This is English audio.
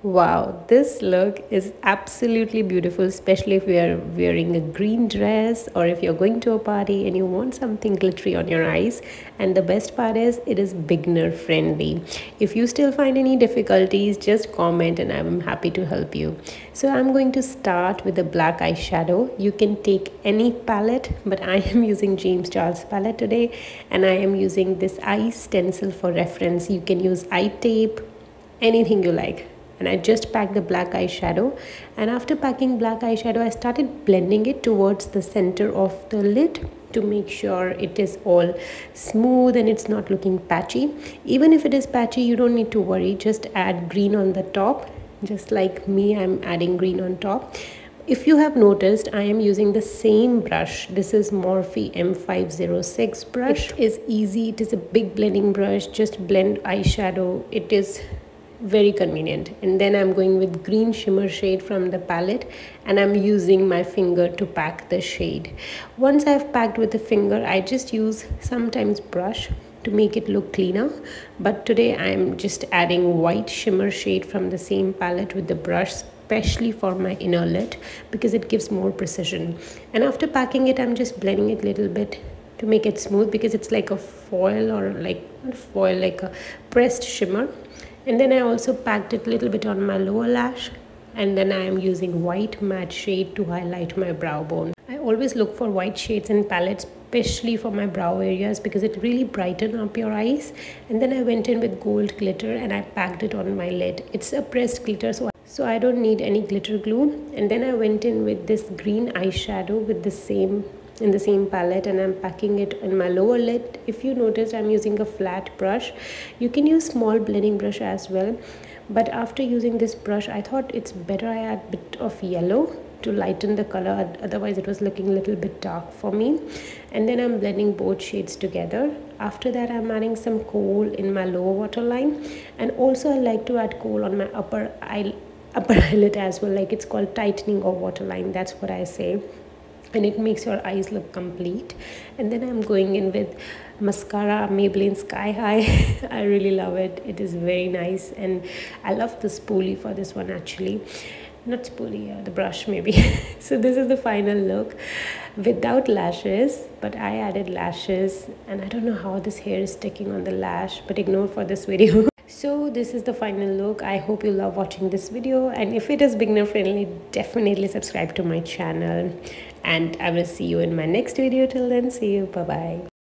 Wow, this look is absolutely beautiful, especially if you are wearing a green dress or if you're going to a party and you want something glittery on your eyes. And the best part is, it is beginner friendly. If you still find any difficulties, just comment and I'm happy to help you. So I'm going to start with the black eyeshadow. You can take any palette, but I am using James Charles palette today, and I am using this eye stencil for reference. You can use eye tape, anything you like. And I just packed the black eyeshadow, and after packing black eyeshadow I started blending it towards the center of the lid to make sure it is all smooth and it's not looking patchy. Even if it is patchy, you don't need to worry, just add green on the top. Just like me, I'm adding green on top. If you have noticed, I am using the same brush. This is Morphe M506 brush. It is easy, it is a big blending brush, just blend eyeshadow. It is very convenient. And then I'm going with green shimmer shade from the palette, and I'm using my finger to pack the shade. Once I've packed with the finger, I just use sometimes brush to make it look cleaner, but today I'm just adding white shimmer shade from the same palette with the brush, especially for my inner lid, because it gives more precision. And after packing it, I'm just blending it a little bit to make it smooth, because it's like a foil, or like not foil, like a pressed shimmer. And then I also packed it a little bit on my lower lash, and then I am using white matte shade to highlight my brow bone. I always look for white shades in palettes, especially for my brow areas, because it really brightens up your eyes. And then I went in with gold glitter and I packed it on my lid. It's a pressed glitter, so I don't need any glitter glue. And then I went in with this green eyeshadow with the same palette, and I'm packing it in my lower lid. If you notice, I'm using a flat brush. You can use small blending brush as well, but after using this brush, I thought it's better I add a bit of yellow to lighten the color, otherwise it was looking a little bit dark for me. And then I'm blending both shades together. After that, I'm adding some kohl in my lower waterline, and also I like to add kohl on my upper eyelid as well. Like, it's called tightening of waterline, that's what I say, and it makes your eyes look complete. And then I'm going in with mascara, Maybelline Sky High. I really love it. It is very nice, and I love the spoolie for this one actually. Not spoolie, the brush maybe. So this is the final look without lashes, but I added lashes, and I don't know how this hair is sticking on the lash, but ignore for this video. So this is the final look. I hope you love watching this video, and if it is beginner friendly, definitely subscribe to my channel, and I will see you in my next video. Till then, see you, bye bye.